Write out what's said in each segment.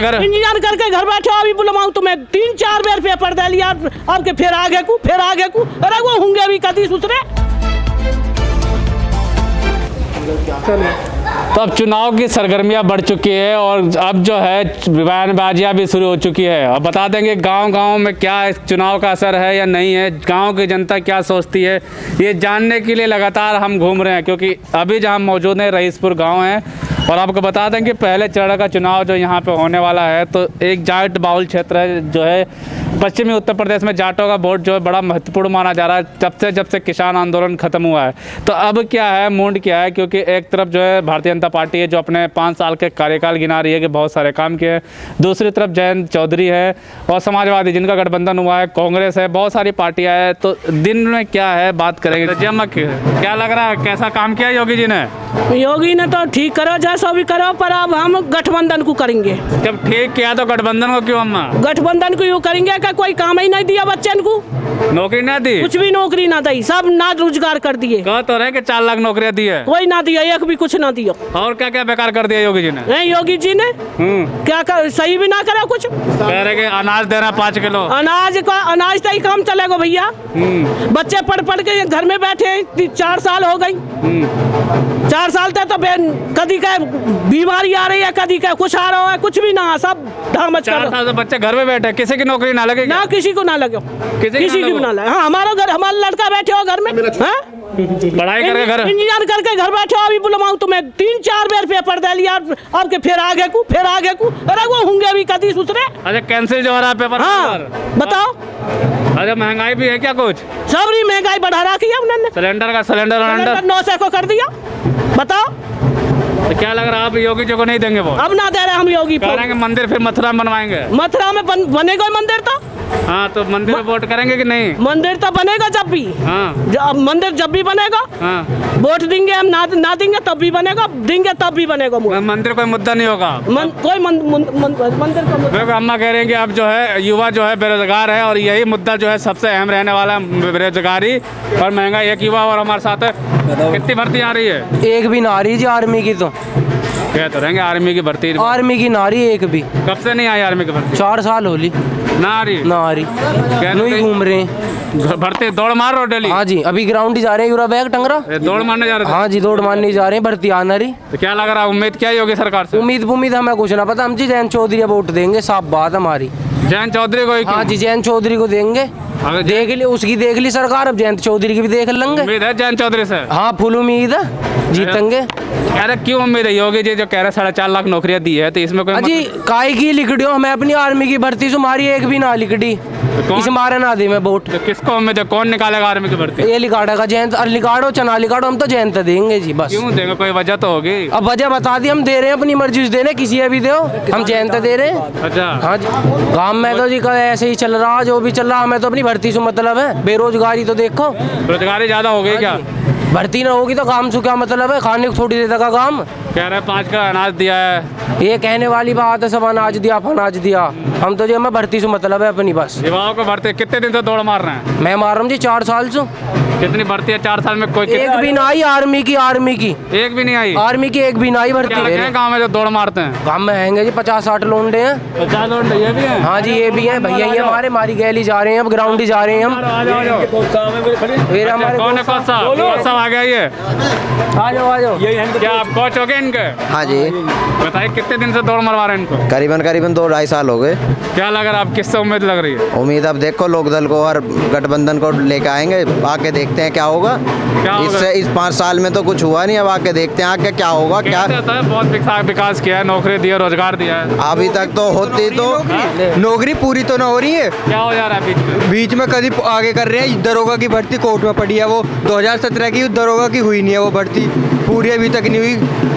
घर इंतजार करके घर बैठे हो। अभी बुलवाऊं तुम्हें 3-4 बार पेपर दे लिया अब के फिर आगे को अरे वो होंगे अभी कदी सुसरे। तो अब चुनाव की सरगर्मियां बढ़ चुकी है और अब जो है बयानबाजियां भी शुरू हो चुकी है। और बता देंगे गांव-गांव में क्या इस चुनाव का असर है या नहीं है, गांव की जनता क्या सोचती है, ये जानने के लिए लगातार हम घूम रहे हैं। क्योंकि अभी जहां मौजूद है रईसपुर गांव है और आपको बता दें कि पहले चरण का चुनाव जो यहाँ पे होने वाला है तो एक जाट बाहुल क्षेत्र है जो है पश्चिमी उत्तर प्रदेश में। जाटों का वोट जो है बड़ा महत्वपूर्ण माना जा रहा है जब से किसान आंदोलन खत्म हुआ है। तो अब क्या है, मूड क्या है, क्योंकि एक तरफ जो है भारतीय जनता पार्टी है जो अपने 5 साल के कार्यकाल गिना रही है कि बहुत सारे काम किए, दूसरी तरफ जयंत चौधरी है और समाजवादी जिनका गठबंधन हुआ है, कांग्रेस है, बहुत सारी पार्टियां हैं। तो दिन में क्या है बात करेंगे। क्या लग रहा है, कैसा काम किया योगी जी ने? योगी ने तो ठीक करो जैसा भी करो, पर अब हम गठबंधन को करेंगे। जब ठीक किया तो गठबंधन को क्यों अम्मा? गठबंधन को यूँ करेंगे कि कोई काम ही नहीं दिया बच्चन को, नौकरी ना दी, कुछ भी नौकरी ना दी, सब ना रोजगार कर दिए। कह तो रहे कि 4 लाख नौकरियां दी है, कोई ना दिया, एक भी कुछ ना दिया। और क्या क्या बेकार कर दिया योगी जी ने? योगी जी ने क्या सही भी ना करा कुछ। कह रहे कि अनाज देना 5 किलो, अनाज तो ही काम चलेगा भैया। बच्चे पढ़ के घर में बैठे 4 साल हो गई। 4 साल तक तो कदी का बीमारी आ रही है, कदी का कुछ आ रहा है, कुछ भी ना, सब 4 साल से बच्चे घर में बैठे, किसी की नौकरी ना लगे ना, किसी को ना लगे, किसी की ना लगे। हाँ, हमारा लड़का बैठे हो घर में, पढ़ाई करके घर इंतजार करके घर बैठे हो। अभी बुलवाऊं तुम्हें 3-4 बार पेपर दे लिया अब के फिर आगे को अरे वो होंगे अभी कदी सुसरे। अच्छा, कैंसिल जो हो रहा है पेपर? हाँ, बताओ। अच्छा, महंगाई भी है क्या कुछ? सबरी महंगाई बढ़ा रखी है उन्होंने। सिलेंडर 900 को कर दिया, बताओ। तो क्या लग रहा है, आप योगी जी को नहीं देंगे वो? अब ना दे रहे हम योगी को। करेंगे मंदिर फिर मथुरा में बनवाएंगे। मथुरा में बनेगा मंदिर तो। हाँ, तो मंदिर में वोट करेंगे कि नहीं? मंदिर तो बनेगा जब भी। हाँ, मंदिर जब भी बनेगा। हाँ, वोट देंगे हम, ना देंगे तब भी बनेगा, देंगे तब भी बनेगा। मंदिर कोई मुद्दा नहीं होगा। कोई मंदिर का मुद्दा। अम्मा कह रहे हैं कि अब जो है युवा जो है बेरोजगार है और यही मुद्दा जो है सबसे अहम रहने वाला है, बेरोजगारी और महंगाई। एक युवा और हमारे साथ है, कितनी भर्ती आ रही है? एक भी ना रही जी आर्मी की। तो क्या तो रहेंगे आर्मी की भर्ती? आर्मी की ना रही एक भी। कब से नहीं आई आर्मी की भर्ती? 4 साल होली ना आ रही। क्या नहीं घूम रहे हैं भर्ती? दौड़ मार रहे हो डेली? हाँ जी, अभी ग्राउंड ही जा रहे हैं, यूरा बैग टंगरा दौड़ मारने जा रहे थे? हाँ जी, दौड़ मारने जा रहे हैं, भर्ती आना रही। तो क्या लग रहा है, उम्मीद क्या होगी सरकार से? उम्मीद हमें कुछ ना पता, हम जी जयंत चौधरी वोट देंगे, साफ बात हमारी। जयंत चौधरी को? हाँ जी, जयंत चौधरी को देंगे। देख ली उसकी, देख ली सरकार, अब जयंत चौधरी की भी देख लेंगे। उम्मीद है जयंत चौधरी से? हाँ, फुल उम्मीद है, जीतेंगे। अरे क्यों उम्मीद है? योगी जी जो कह रहे 4.5 लाख नौकरियां दी है, तो इसमें कोई जी काय की लिखड़ियो, हमें अपनी आर्मी की भर्ती से हमारी एक भी ना लिखड़ी, इस मारे ना दी मैं वोट। तो किसको उम्मीद है, कौन निकालेगा आर्मी की भर्ती? ये लिखाड़ेगा जयंत, लिखाड़ो चना लिखाड़ो, हम तो जयंत देंगे जी बस। क्यों देंगे, कोई वजह तो होगी। अब वजह बता दी, हम दे रहे हैं, अपनी मर्जी से दे रहे हैं, किसी भी दो, हम जयंत दे रहे हैं। अच्छा, हाँ जी, गाँव में तो जी ऐसे ही चल रहा, जो भी चल रहा, हमें तो अपनी भर्ती से मतलब है। बेरोजगारी तो देखो, बेरोजगारी ज्यादा हो गई क्या? भर्ती ना होगी तो काम से क्या मतलब है, खाने को थोड़ी देर का काम। कह रहे 5 का अनाज दिया है, ये कहने वाली बात है, सब अनाज दिया अनाज दिया, हम तो जो हमें भर्ती से मतलब है अपनी बस। युवाओं को भर्ती कितने दिन से दौड़ मार रहे हैं? मैं मार रहा हूँ जी 4 साल से। कितनी भर्ती है 4 साल में? कोई एक भी ना आई आर्मी की एक भी नहीं आई? आर्मी की एक भी ना आई भर्ती। गाँव में जो दौड़ मारते हैं? गाँव में हैंगे जी 50-60 लोंडे हैं। 50 लोंडे ये भी हैं? हाँ जी, ये भी हैं भैया, ये हमारे मारी गैली जा रहे हैं, अब ग्राउंड ही जा रहे हैं हम। कौन सा आ गया ये? आ जाओ। क्या आप कोच हो गए इनके? हाँ जी। बताइए कितने दिन से दौड़ मरवा रहे हैं इनको? करीबन 2-2.5 साल हो गए। क्या लग रहा है, आप किससे उम्मीद लग रही है? उम्मीद अब देखो लोक दल को और गठबंधन को लेके आएंगे, आके देखते हैं क्या होगा। इससे इस 5 साल में तो कुछ हुआ नहीं, अब आके देखते हैं आगे क्या होगा। क्या बहुत विकास किया है, नौकरी दिया, रोजगार दिया है। अभी तक तो होती तो नौकरी पूरी तो ना हो रही है। क्या हो जा रहा है बीच में कभी आगे कर रहे हैं। दरोगा की भर्ती कोर्ट में पड़ी है, वो 2017 की दरोगा की हुई नहीं है, वो भर्ती पूरी अभी तक नहीं हुई।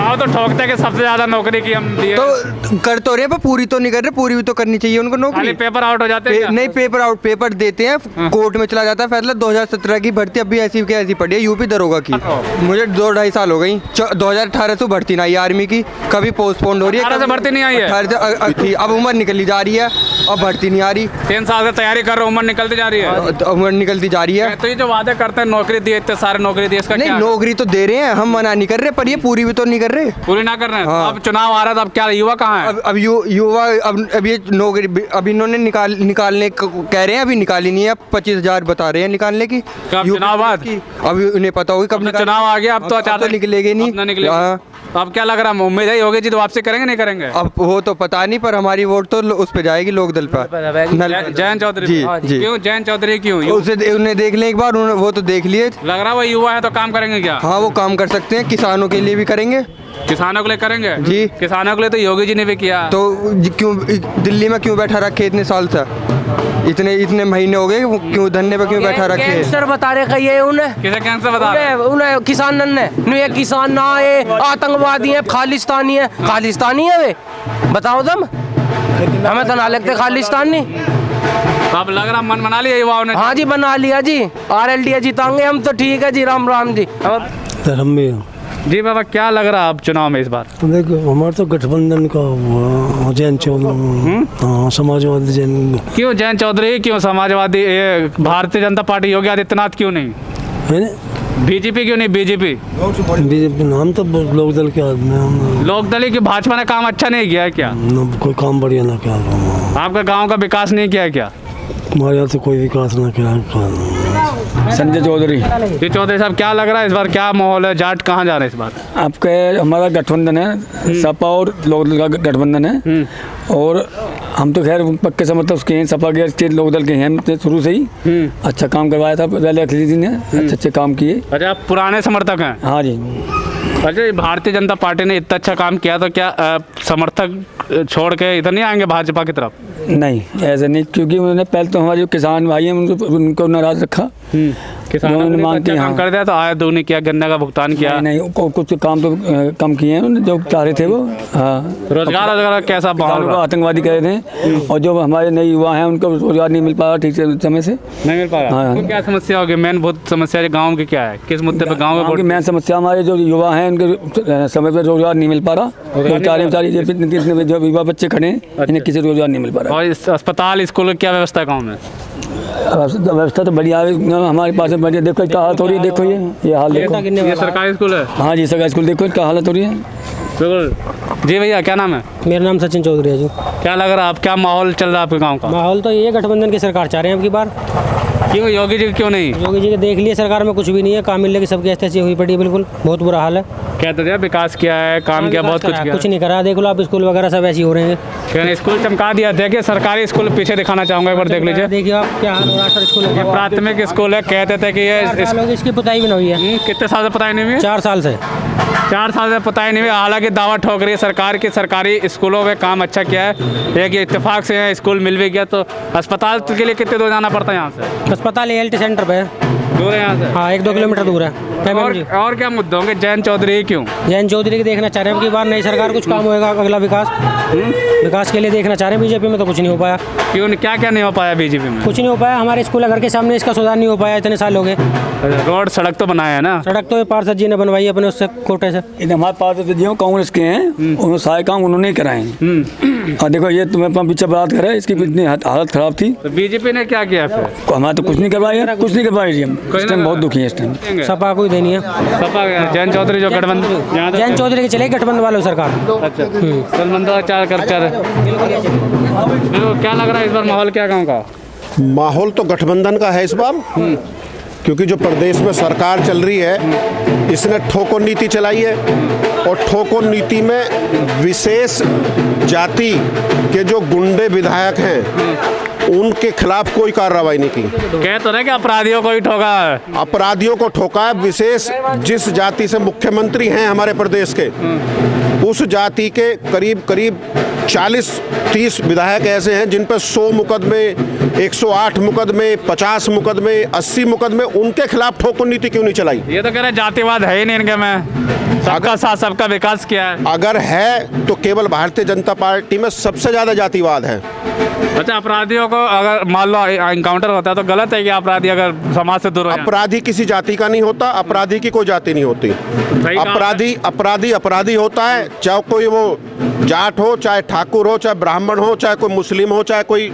तो ठोकते कि सबसे ज्यादा नौकरी की हम दिए, तो कर तो रहे हैं पर पूरी तो नहीं कर रहे, पूरी भी तो करनी चाहिए उनको नौकरी। पेपर आउट हो जाते हैं? नहीं, पेपर आउट, पेपर देते हैं, कोर्ट में चला जाता है फैसला। 2017 की भर्ती अभी ऐसी की ऐसी पड़ी है, यूपी दरोगा की। मुझे 2-2.5 साल हो गई। 2018 से भर्ती नहीं आई आर्मी की, कभी पोस्टपोन हो रही है, भर्ती नहीं आई है। अब उम्र निकली जा रही है। अब भर्ती नहीं आ रही। 3 साल से तैयारी कर रहे हो, उम्र निकलती जा रही है। उम्र निकलती जा रही है। तो ये जो वादे करते हैं नौकरी दिए, इतने सारे नौकरी दिए, इसका नहीं, क्या? नौकरी तो दे रहे हैं, हम मना नहीं कर रहे, पर ये पूरी भी तो नहीं कर रहे। पूरी ना कर रहे हैं। हाँ। अब चुनाव आ रहा था, अब क्या युवा कहाँ है? अब युवा अब ये नौकरी अब इन्होंने निकालने कह रहे हैं, अभी निकाली नहीं है। 25,000 बता रहे हैं निकालने की। कब चुनाव बाद? अब उन्हें पता होगी कब चुनाव आ गया, अब तो चाहते निकलेगी नहीं। हाँ। अब क्या लग रहा है, उम्मीद है योगी जी तो वापसी करेंगे नहीं करेंगे? अब वो तो पता नहीं, पर हमारी वोट तो उस पे जाएगी, लोकदल पर। जयंत चौधरी। जी जी। क्यों जयंत चौधरी क्यों? उसे उन्हें देख लें एक बार, वो तो देख लिए। लग रहा है वो युवा है तो काम करेंगे क्या? हाँ, वो काम कर सकते हैं, किसानों के लिए भी करेंगे। किसानों के लिए करेंगे जी। किसानों के लिए तो योगी जी ने भी किया। तो क्यों दिल्ली में क्यों बैठा रखे इतने साल से? इतने महीने हो गए, क्यों धरने पे क्यों बैठा रखे? गैंगस्टर बता रहे कहिए उन्हें। किसे कैंसर बता रहे हैं? उन्हें किसान ये किसान ना है, आतंकवादी है, खालिस्तानी है। खालिस्तानी है वे, बताओ तुम। हमें तो ना लगते खालिस्तानी। अब लग रहा मन बना लिया युवाओं ने। हाँ जी, बना लिया जी। RLD जीतांगे हम तो, ठीक है जी। राम राम जी। हम भी जी बाबा, क्या लग रहा है अब चुनाव में इस बार? देखो, हमारा तो गठबंधन का जैन चौधरी, हाँ, समाजवादी जैन। क्यों जयंत चौधरी, क्यों समाजवादी, ये भारतीय जनता पार्टी योगी आदित्यनाथ क्यों नहीं? है ना? बीजेपी क्यों नहीं? बीजेपी नाम तो लोकदल के आदमी हम। लोकदल की भाजपा ने काम अच्छा नहीं किया है क्या? कोई काम बढ़िया ना किया। आपका गांव का विकास नहीं किया है क्या? हमारे यहाँ तो कोई विकास ना किया। संजय चौधरी। जी चौधरी साहब, क्या लग रहा है इस बार, क्या माहौल है? जाट कहाँ जा रहे हैं इस बार? आपके हमारा गठबंधन है, सपा और लोकदल का गठबंधन है। और हम तो खैर पक्के समझते उसके हैं, सपा के स्टेट लोकदल के हैं शुरू से ही। अच्छा काम करवाया था पहले अखिलेश जी ने, अच्छे काम किए। अच्छा, आप पुराने समर्थक हैं? हाँ जी। अच्छा, ये भारतीय जनता पार्टी ने इतना अच्छा काम किया तो क्या समर्थक छोड़ के इधर नहीं आएंगे भाजपा की तरफ? नहीं, ऐसा नहीं, क्योंकि उन्होंने पहले तो हमारे जो किसान भाई हैं उनको नाराज रखा। किसानों ने अच्छा काम कर दिया तो आय दोगुनी किया, गन्ना का भुगतान किया। नहीं, कुछ काम तो कम किए हैं उन्होंने, जो चाह रहे थे वो। हाँ, रोजगार कैसा माहौल? आतंकवादी कह रहे थे, और जो हमारे नए युवा हैं उनको रोजगार नहीं मिल पा रहा ठीक से समय से। नहीं मिल पा रहा। हाँ। तो क्या समस्या होगी? मेन बहुत समस्या गाँव की क्या है? किस मुद्दे पे गाँव की मेन समस्या हमारे जो युवा हैं उनके समय पर रोजगार नहीं मिल पा रहा। चारे जो युवा बच्चे खड़े हैं, इन्हें किसी रोजगार नहीं मिल पा रहा। और अस्पताल स्कूल की क्या व्यवस्था है गाँव में? व्यवस्था तो बढ़िया है हमारे पास में, बढ़िया। देखो क्या हालत हो रही है, देखो ये हाल देखो। ये सरकारी स्कूल है? हाँ जी, सरकारी स्कूल, देखो क्या हालत हो रही है। बिल्कुल। जी भैया, क्या नाम है? मेरा नाम सचिन चौधरी है जी। क्या लग रहा है आप, क्या माहौल चल रहा है आपके गाँव का? माहौल तो ये गठबंधन की सरकार चाह रहे हैं अब की बार। क्यों योगी जी क्यों नहीं? योगी जी के देख लिए सरकार में कुछ भी नहीं है, काम मिलने की सबकी ऐसी हुई पड़ी है, बिल्कुल बहुत बुरा हाल है। कहते थे विकास किया है, काम किया, बहुत कुछ किया। कुछ नहीं करा, देख लो आप स्कूल वगैरह सब ऐसे ही हो रहे हैं। स्कूल चमका दिया। देखिए सरकारी स्कूल पीछे दिखाना चाहूँगा, एक बार देख लीजिए। देखिए आप क्या हाल हो रहा है स्कूल। ये प्राथमिक स्कूल है, कहते थे कि ये इसकी पुताई भी नहीं हुई है। कितने साल से पुताई नहीं हुई है? 4 साल से। 4 साल से पुताई नहीं हुई। हालांकि दावा ठोक रही है सरकार की सरकारी स्कूलों में काम अच्छा किया है। एक इत्तेफाक से स्कूल मिल भी गया। तो अस्पताल के लिए कितने दूर जाना पड़ता है यहाँ से? अस्पताल ALT सेंटर पे है, दूर है यहाँ से। हाँ 1-2 किलोमीटर दूर है। और क्या मुद्दे होंगे? जयंत चौधरी क्यों? जयंत चौधरी की देखना चाह रहे हैं कि बार नई सरकार कुछ काम होएगा, अगला विकास के लिए देखना चाह रहे हैं। बीजेपी में तो कुछ नहीं हो पाया। क्यों? क्या नहीं हो पाया बीजेपी में? कुछ नहीं हो पाया। हमारे स्कूल घर के सामने इसका सुधार नहीं हो पाया, इतने साल हो गए। रोड सड़क तो बनाया है ना? सड़क तो पार्षद जी ने बनवाई अपने उससे कोटे से। हमारे पार्षद जी कांग्रेस के हैं, उन्होंने सारे काम उन्होंने कराए हैं। और देखो ये तुम्हें पीछे बात करे, इसकी इतनी हालत खराब थी। तो बीजेपी ने क्या किया फिर? हमारे तो कुछ नहीं करवाया, कुछ नहीं करवाई जी। हम इस टाइम बहुत दुखी है। इस टाइम सपा को ही देनी है। सपा जयंत चौधरी जो गठबंधन, जयंत चौधरी की चलेगी गठबंधन वालों सरकार। अच्छा, क्या लग रहा है इस बार माहौल क्या गाँव का? माहौल तो गठबंधन का है इस बार, क्योंकि जो प्रदेश में सरकार चल रही है इसने ठोको नीति चलाई है। और ठोको नीति में विशेष जाति के जो गुंडे विधायक हैं उनके खिलाफ कोई कार्रवाई नहीं की। कह तो रहे कि अपराधियों को ही ठोका है। अपराधियों को ठोका है। विशेष जिस जाति से मुख्यमंत्री हैं हमारे प्रदेश के, उस जाति के करीब 40-30 विधायक ऐसे हैं जिन पर 100 मुकदमे, 108 मुकदमे, 50 मुकदमे, 80 मुकदमे, उनके खिलाफ ठोको नीति क्यों नहीं चलाई? ये तो कह रहे जातिवाद है ही नहीं इनके में, सबका साथ सबका विकास किया है। अगर है तो केवल भारतीय जनता पार्टी में सबसे ज्यादा जातिवाद है। अच्छा, अपराधियों को अगर मान लो एनकाउंटर होता है तो गलत है कि अपराधी अगर समाज से दूर हो जाए? अपराधी किसी जाति का नहीं होता, अपराधी की कोई जाति नहीं होती। अपराधी होता है, चाहे कोई वो जाट हो, चाहे ठाकुर हो, चाहे ब्राह्मण हो, चाहे कोई मुस्लिम हो, चाहे कोई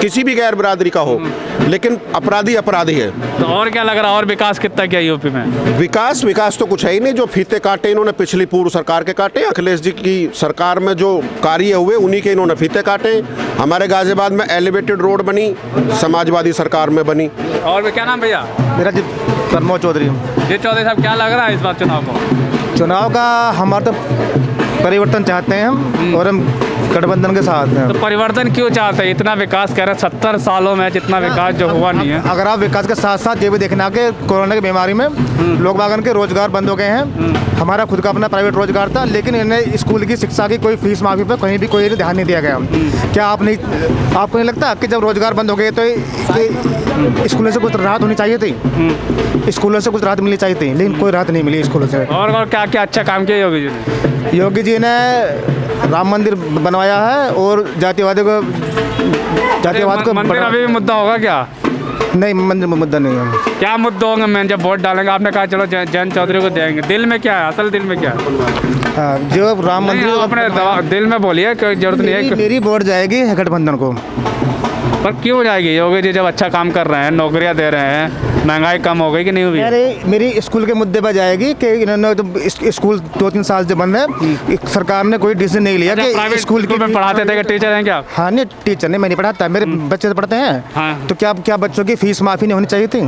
किसी भी गैर बिरादरी का हो, लेकिन अपराधी अपराधी है। तो और क्या लग रहा है, और विकास कितना क्या यूपी में? विकास तो कुछ है ही नहीं। जो फीते काटे इन्होंने पिछली पूर्व सरकार के काटे, अखिलेश जी की सरकार में जो कार्य हुए उन्हीं के इन्होंने फीते काटे। हमारे गाजियाबाद में एलिवेटेड रोड बनी, समाजवादी सरकार में बनी। और क्या नाम भैया? मेरा जी प्रमोद चौधरी। ये चौधरी साहब, क्या लग रहा है इस बार चुनाव को? चुनाव का हमारा तो परिवर्तन चाहते हैं हम, और हम गठबंधन के साथ हैं। तो परिवर्तन क्यों चाहते हैं? इतना विकास कह रहे हैं, 70 सालों में जितना विकास जो हुआ नहीं है। अगर आप विकास के साथ साथ ये भी देखना कि कोरोना की बीमारी में लोग बागन के रोजगार बंद हो गए हैं। हमारा खुद का अपना प्राइवेट रोजगार था, लेकिन इन्हें स्कूल की शिक्षा की कोई फीस माफी पर कहीं भी कोई ध्यान नहीं दिया गया। क्या आपको नहीं लगता कि जब रोजगार बंद हो गए तो स्कूलों से कुछ राहत होनी चाहिए थी? स्कूलों से कुछ राहत मिलनी चाहिए थी, लेकिन कोई राहत नहीं मिली स्कूलों से। और क्या क्या अच्छा काम किया योगी जी ने? योगी जी ने राम मंदिर बनवाया है और जातिवाद को मंदिर अभी भी मुद्दा होगा क्या? नहीं, मंदिर में मुद्दा नहीं है। क्या मुद्दे होंगे? मैं जब वोट डालेंगे, आपने कहा चलो जयंत चौधरी को देंगे, दिल में क्या है? असल दिल में क्या है? जो राम मंदिर अपने दिल में बोलिए, कोई जरूरत नहीं है। मेरी वोट जाएगी गठबंधन को। पर क्यों जाएगी? योगी जी जब अच्छा काम कर रहे हैं, नौकरियां दे रहे हैं, महंगाई कम हो गई कि नहीं हुई? अरे मेरी स्कूल के मुद्दे पर जाएगी कि इन्होंने तो स्कूल 2-3 साल से बंद है, सरकार ने कोई डिसीजन नहीं लिया कि स्कूल में पढ़ाते थे कि टीचर हैं क्या? हाँ, नहीं टीचर नहीं, मैं नहीं पढ़ाता, मेरे बच्चे तो पढ़ते हैं। हाँ। तो क्या बच्चों की फीस माफी नहीं होनी चाहिए थी?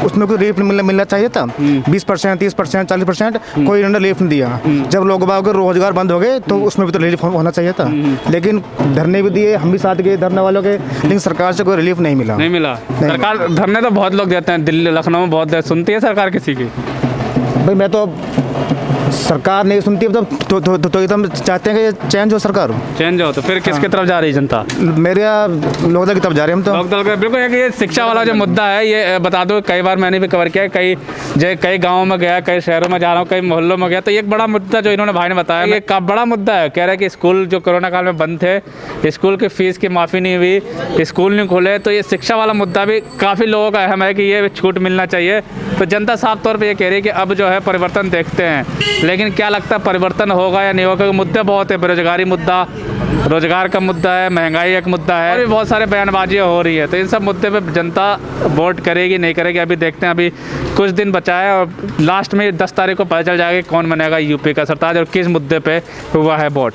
उसमें कोई रिलीफ मिलना चाहिए था। 20%, 30%, 40%, कोई इन्होंने रिलीफ नहीं दिया। जब लोग बाग के रोजगार बंद हो गए तो उसमें भी तो रिलीफ होना चाहिए था। लेकिन धरने भी दिए, हम भी साथ गए धरने वालों के, लेकिन सरकार से कोई रिलीफ नहीं मिला। नहीं मिला? सरकार धरने तो बहुत लोग देते हैं, दिल्ली लखनऊ में बहुत देर सुनती है सरकार किसी की? भाई मैं तो सरकार नहीं सुनती तो एकदम चाहते हैं कि ये चेंज हो, सरकार चेंज हो। तो फिर किसकी तरफ जा रही जनता? मेरे लोकदल की तरफ जा रहे हैं हम तो। लोकदल का बिल्कुल। ये शिक्षा वाला जो मुद्दा है, ये बता दो, कई बार मैंने भी कवर किया, कई गाँवों में गया, कई शहरों में जा रहा हूँ, कई मोहल्लों में गया, तो एक बड़ा मुद्दा जो इन्होंने भाई ने बताया, ये का बड़ा मुद्दा है। कह रहे हैं कि स्कूल जो कोरोना काल में बंद थे, स्कूल की फीस की माफ़ी नहीं हुई, स्कूल नहीं खुले, तो ये शिक्षा वाला मुद्दा भी काफ़ी लोगों का अहम है कि ये छूट मिलना चाहिए। तो जनता साफ तौर पर ये कह रही है कि अब जो है परिवर्तन देखते हैं, लेकिन क्या लगता है परिवर्तन होगा या नहीं होगा? मुद्दे बहुत है, बेरोजगारी मुद्दा, रोजगार का मुद्दा है, महंगाई एक मुद्दा है, और भी बहुत सारे बयानबाजियाँ हो रही है। तो इन सब मुद्दे पे जनता वोट करेगी नहीं करेगी, अभी देखते हैं। अभी कुछ दिन बचा है और लास्ट में 10 तारीख को पता चल जाएगा कौन बनेगा यूपी का सरताज और किस मुद्दे पे हुआ है वोट।